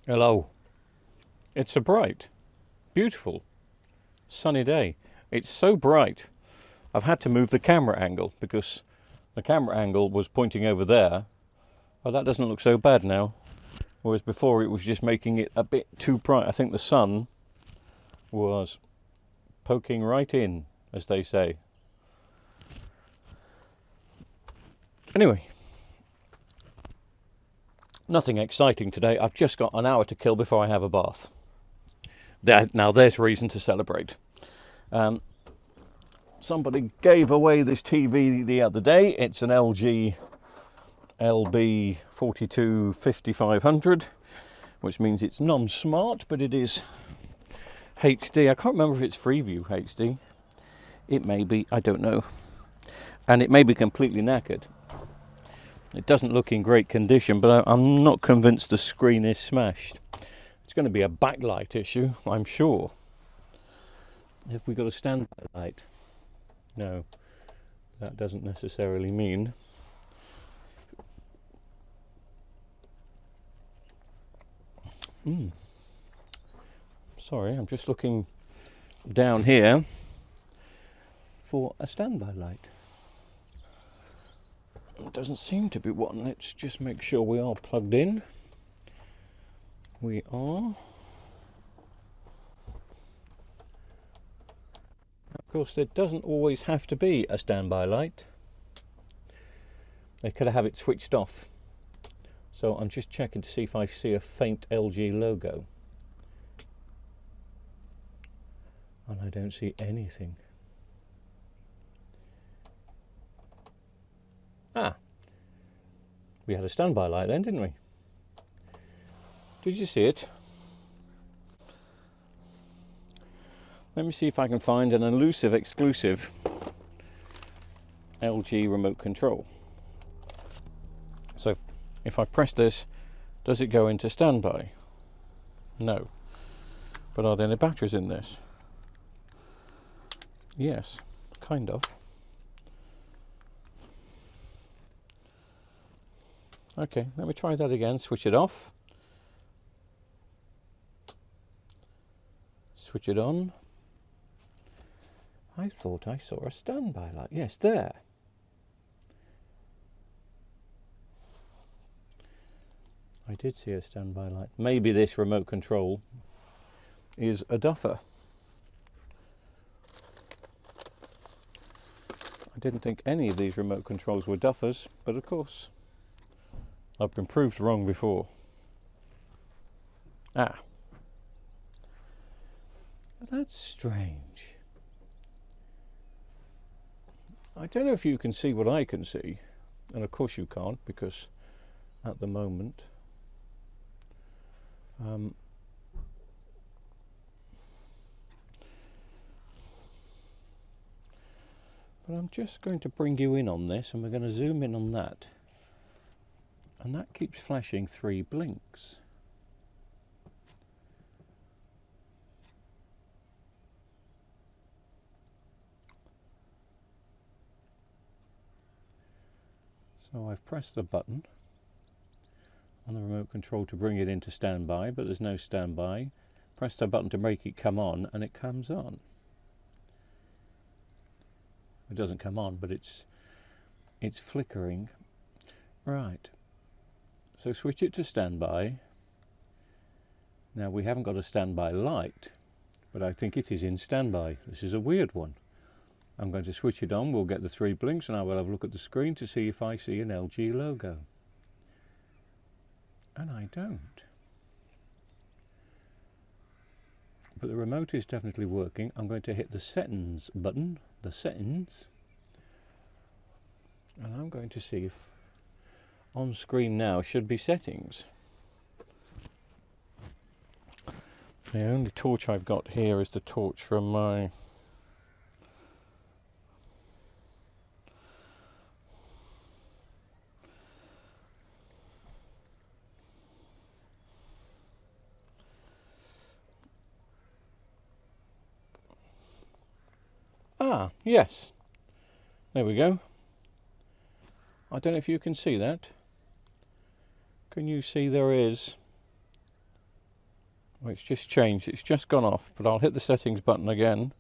Hello. It's a bright, beautiful, sunny day. It's so bright, I've had to move the camera angle because the camera angle was pointing over there. Oh, that doesn't look so bad now. Whereas before it was just making it a bit too bright. I think the sun was poking right in, as they say. Anyway, nothing exciting today. I've just got an hour to kill before I have a bath. Now there's reason to celebrate. Somebody gave away this TV the other day. It's an LG LB 42 5500, which means it's non-smart, but it is HD. I can't remember if it's Freeview HD. It may be, I don't know. And it may be completely knackered. It doesn't look in great condition, but I'm not convinced the screen is smashed. It's going to be a backlight issue, I'm sure. Have we got a standby light? No, that doesn't necessarily mean. Sorry, I'm just looking down here for a standby light. It doesn't seem to be one. Let's just make sure we are plugged in. We are. Of course, there doesn't always have to be a standby light. They could have it switched off. So I'm just checking to see if I see a faint LG logo. And I don't see anything. Ah, we had a standby light then, didn't we? Did you see it? Let me see if I can find an elusive, exclusive LG remote control. So if I press this, does it go into standby? No. But are there any batteries in this? Yes, kind of. Okay, let me try that again. Switch it off. Switch it on. I thought I saw a standby light. Yes, there. I did see a standby light. Maybe this remote control is a duffer. I didn't think any of these remote controls were duffers, but of course, I've been proved wrong before. Ah. That's strange. I don't know if you can see what I can see, and of course you can't, because at the moment but I'm just going to bring you in on this, and we're going to zoom in on that, and that keeps flashing 3 blinks. So I've pressed the button on the remote control to bring it into standby, but there's no standby. Press the button to make it come on, and it comes on. It doesn't come on, but it's flickering. Right. So switch it to standby. Now we haven't got a standby light, but I think it is in standby. This is a weird one. I'm going to switch it on, we'll get the 3 blinks, and I will have a look at the screen to see if I see an LG logo. And I don't. But the remote is definitely working. I'm going to hit the settings button, the settings, and I'm going to see if on screen now should be settings. The only torch I've got here is the torch from my yes, there we go. I don't know if you can see that. Can you see there is Oh, it's just changed, it's just gone off, but I'll hit the settings button again.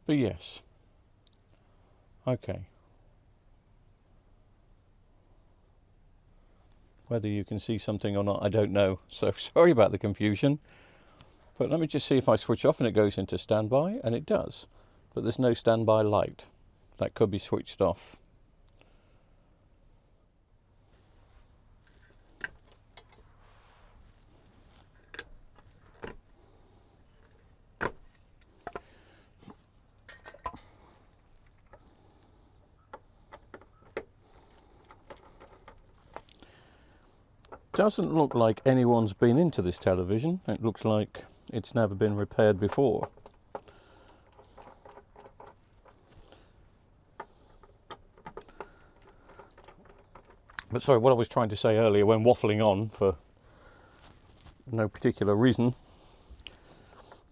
But yes. Okay. Whether you can see something or not, I don't know. So sorry about the confusion. But let me just see if I switch off and it goes into standby, and it does. But there's no standby light. That could be switched off. Doesn't look like anyone's been into this television. It looks like it's never been repaired before. But sorry, what I was trying to say earlier when waffling on for no particular reason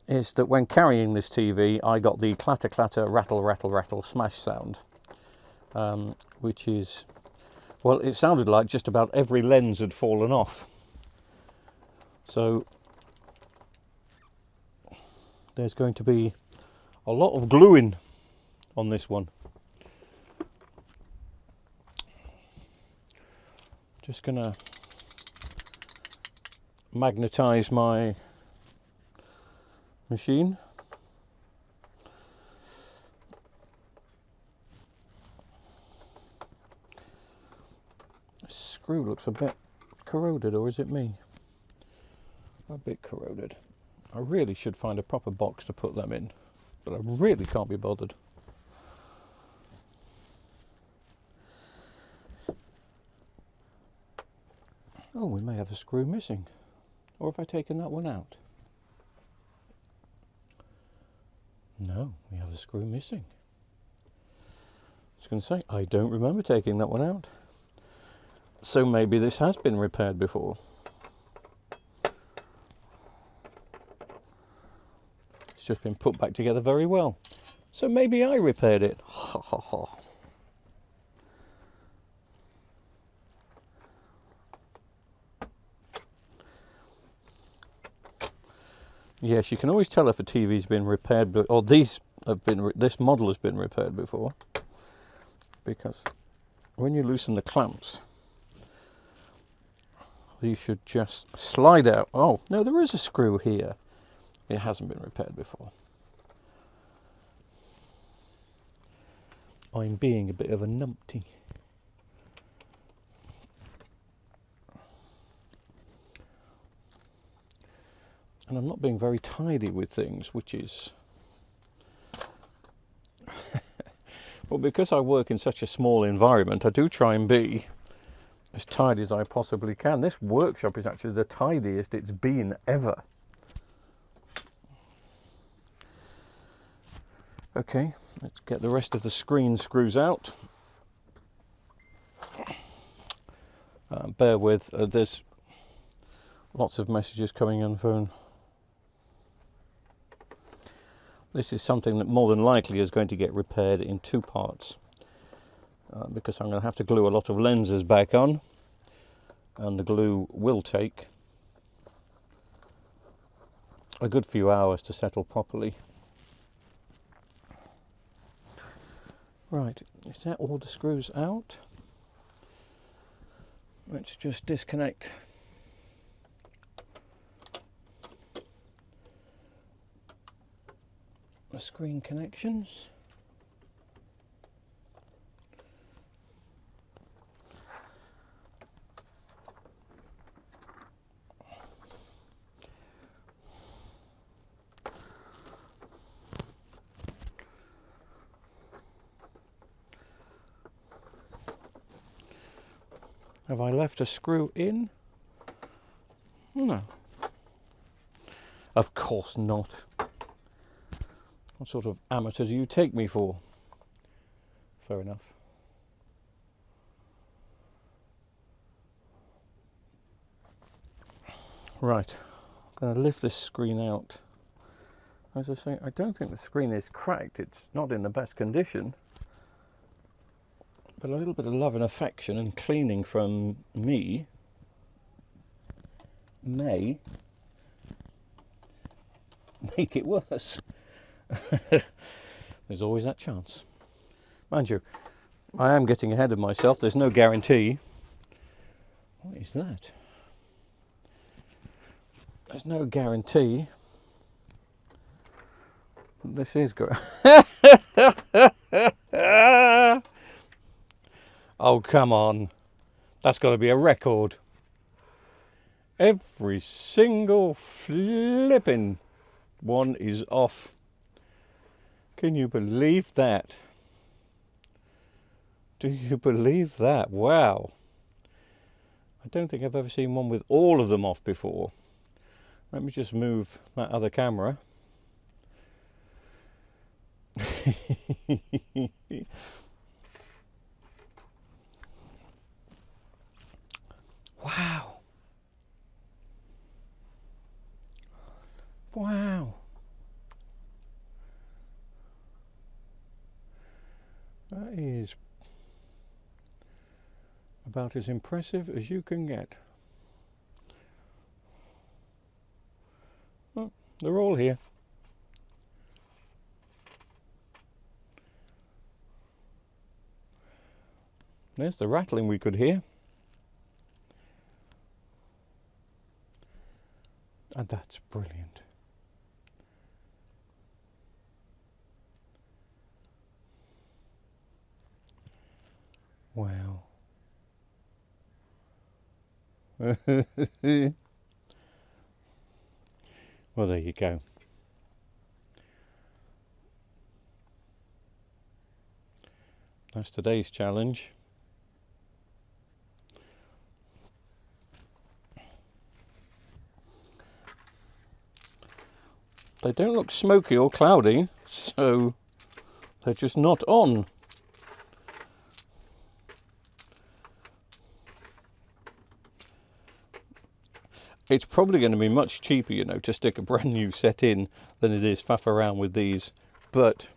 is that when carrying this TV, I got the clatter clatter rattle rattle rattle smash sound, which is, well, it sounded like just about every lens had fallen off. So there's going to be a lot of gluing on this one. Just gonna magnetize my machine. This screw looks a bit corroded, or is it me? A bit corroded. I really should find a proper box to put them in, but I really can't be bothered. Oh, we may have a screw missing. Or have I taken that one out? No, we have a screw missing. I was going to say, I don't remember taking that one out. So maybe this has been repaired before. It's just been put back together very well. So maybe I repaired it. Ha ha ha. Yes, you can always tell if a TV's been repaired, or these have been. This model has been repaired before, because when you loosen the clamps, these should just slide out. Oh no, there is a screw here. It hasn't been repaired before. I'm being a bit of a numpty. And I'm not being very tidy with things, which is... well, because I work in such a small environment, I do try and be as tidy as I possibly can. This workshop is actually the tidiest it's been ever. Okay, let's get the rest of the screen screws out. Bear with, there's lots of messages coming on phone. This is something that more than likely is going to get repaired in two parts, because I'm going to have to glue a lot of lenses back on, and the glue will take a good few hours to settle properly. Right, is that all the screws out? Let's just disconnect the screen connections. Have I left a screw in? No. Of course not. What sort of amateur do you take me for? Fair enough. Right, I'm going to lift this screen out as I say, I don't think the screen is cracked. It's not in the best condition. But a little bit of love and affection and cleaning from me may make it worse. There's always that chance. Mind you, I am getting ahead of myself. There's no guarantee. What is that? There's no guarantee that this is good. Oh, come on. That's got to be a record. Every single flipping one is off. Can you believe that? Do you believe that? Wow. I don't think I've ever seen one with all of them off before. Let me just move that other camera. Wow. Wow. That is about as impressive as you can get. Oh, they're all here. There's the rattling we could hear. And that's brilliant. Wow. Well, there you go. That's today's challenge. They don't look smoky or cloudy, so they're just not on. It's probably going to be much cheaper, you know, to stick a brand new set in than it is faff around with these. But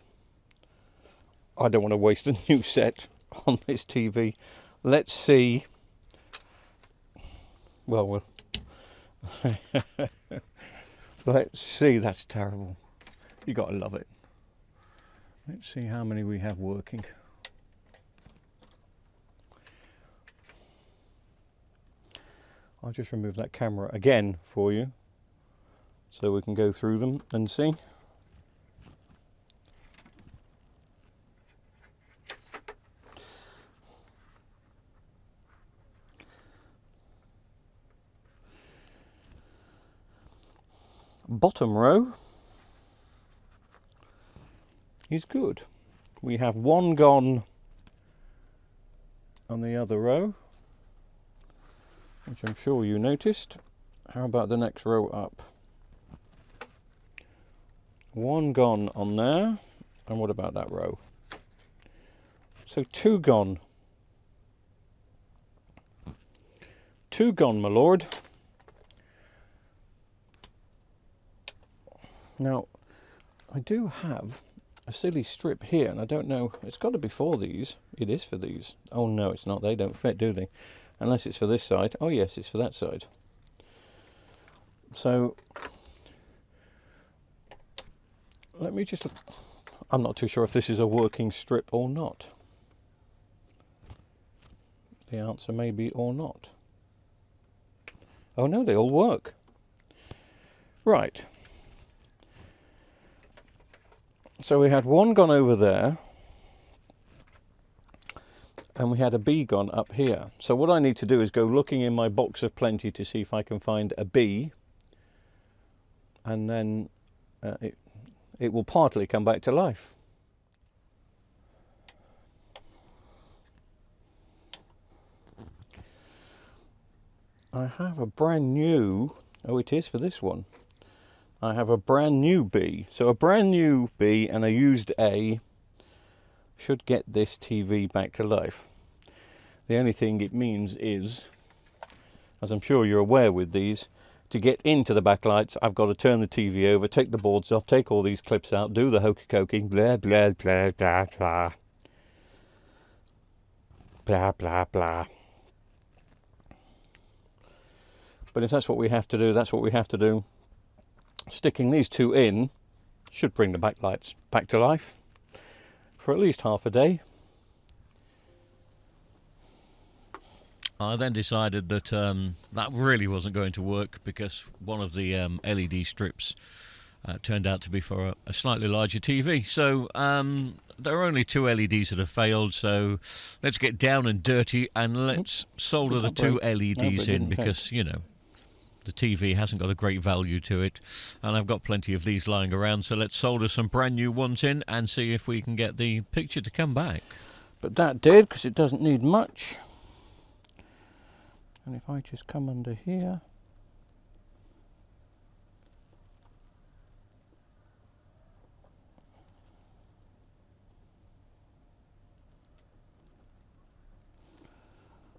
I don't want to waste a new set on this TV. Let's see. Well, let's see. That's terrible. You got to love it. Let's see how many we have working. I'll just remove that camera again for you so we can go through them and see. Bottom row is good. We have one gone on the other row, which I'm sure you noticed. How about the next row up? One gone on there, and what about that row? So two gone. Two gone, my lord. Now, I do have a silly strip here, and I don't know, it's got to be for these. It is for these. Oh no, it's not. They don't fit, do they? Unless it's for this side. Oh yes, it's for that side. So, let me just... I'm not too sure if this is a working strip or not. The answer may be or not. Oh no, they all work. Right. So we had one gone over there, and we had a B gone up here. So what I need to do is go looking in my box of plenty to see if I can find a B, and then it will partly come back to life. I have a brand new, oh it is for this one. I have a brand new B. So a brand new B and a used A should get this TV back to life. The only thing it means is, as I'm sure you're aware with these, to get into the backlights, I've got to turn the TV over, take the boards off, take all these clips out, do the hokey cokey, blah blah blah blah blah blah blah blah. But if that's what we have to do, that's what we have to do. Sticking these two in should bring the backlights back to life for at least half a day. I then decided that that really wasn't going to work, because one of the LED strips turned out to be for a slightly larger TV. So there are only two LEDs that have failed, so let's get down and dirty and let's solder the two LEDs in, because, you know, the TV hasn't got a great value to it, and I've got plenty of these lying around, so let's solder some brand new ones in and see if we can get the picture to come back. But that did, because it doesn't need much. And if I just come under here,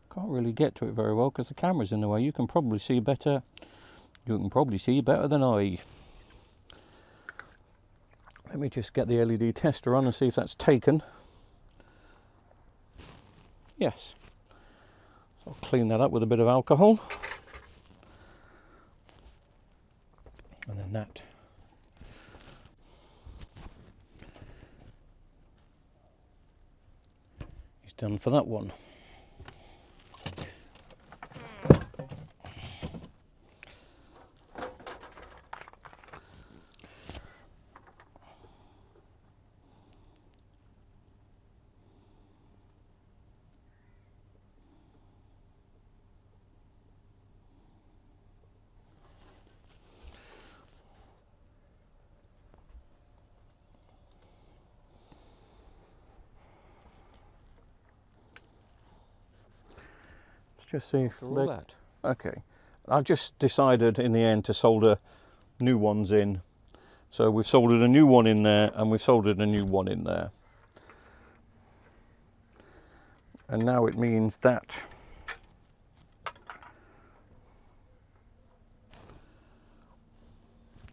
can't really get to it very well because the camera's in the way. You can probably see better. You can probably see better than I. Let me just get the LED tester on and see if that's taken. Yes. So I'll clean that up with a bit of alcohol. And then that. Is done for that one. Just see if all that. Okay, I've just decided in the end to solder new ones in. So we've soldered a new one in there, and we've soldered a new one in there. And now it means that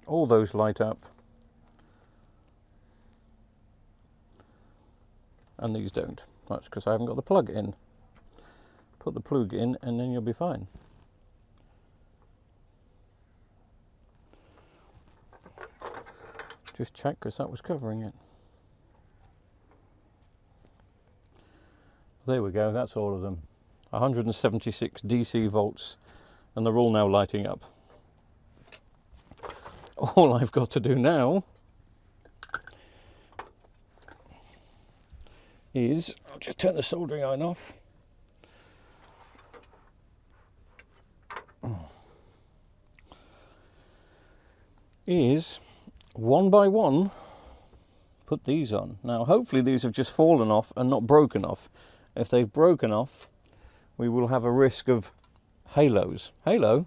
all those light up, and these don't. That's because I haven't got the plug in. Put the plug in and then you'll be fine. Just check, because that was covering it. There we go, that's all of them. 176 DC volts, and they're all now lighting up. All I've got to do now is, I'll just turn the soldering iron off. Is one by one put these on. Now hopefully these have just fallen off and not broken off. If they've broken off, we will have a risk of halos. Halo.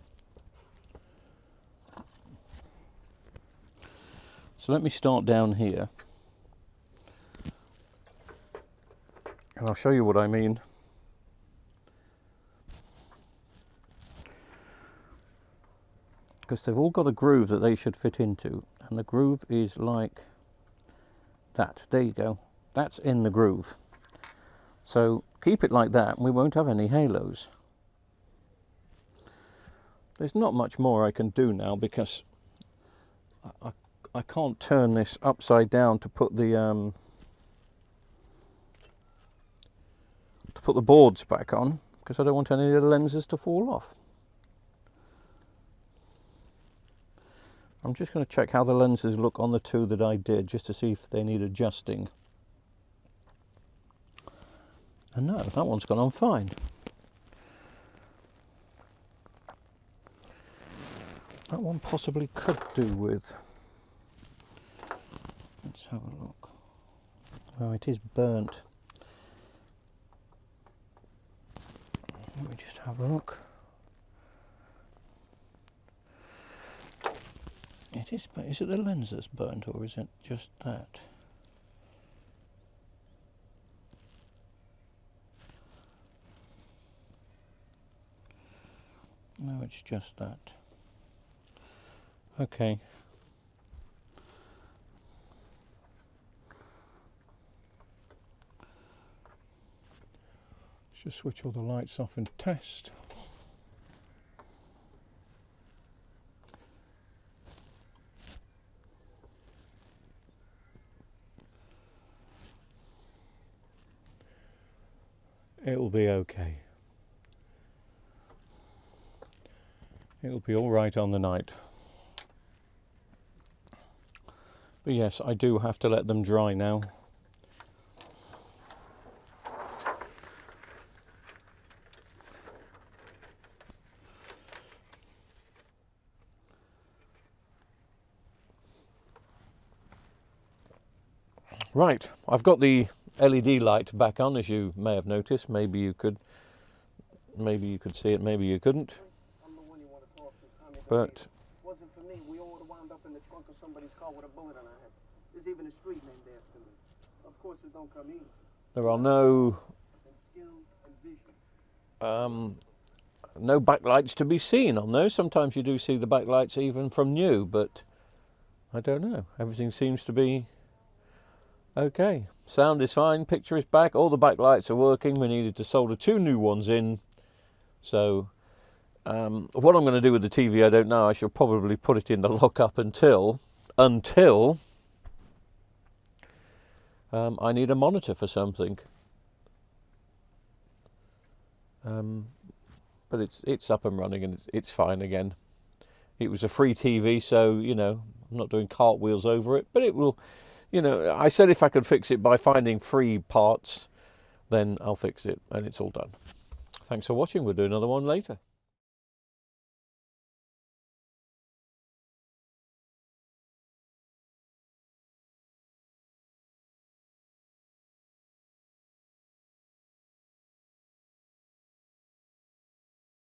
So let me start down here and I'll show you what I mean. Because they've all got a groove that they should fit into, and the groove is like that. There you go. That's in the groove. So keep it like that and we won't have any halos. There's not much more I can do now, because I can't turn this upside down to put the boards back on, because I don't want any of the lenses to fall off. I'm just going to check how the lenses look on the two that I did, just to see if they need adjusting. And no, that one's gone on fine. That one possibly could do with. Let's have a look. Oh, it is burnt. Let me just have a look. It is, but is it the lens that's burnt, or is it just that? No, it's just that. Okay. Let's just switch all the lights off and test. It'll be okay. It'll be all right on the night. But yes, I do have to let them dry now. Right, I've got the LED light back on, as you may have noticed. Maybe you could see it, maybe you couldn't. I'm the one you want to talk to. But it wasn't for me. We all would have wound up in the trunk of somebody's car with a bullet on our head. There's even a street named after me. Of course, it don't come easy. there are no Skill and vision. no backlights to be seen on those. Sometimes you do see the backlights even from new, but I don't know. Everything seems to be okay. Sound is fine, picture is back, all the backlights are working. We needed to solder 2 new ones in. So what I'm going to do with the TV, I don't know. I shall probably put it in the lockup until I need a monitor for something. But it's up and running and it's fine again. It was a free TV, so, you know, I'm not doing cartwheels over it, but it will, you know, I said if I could fix it by finding free parts, then I'll fix it, and it's all done. Thanks for watching. We'll do another one later.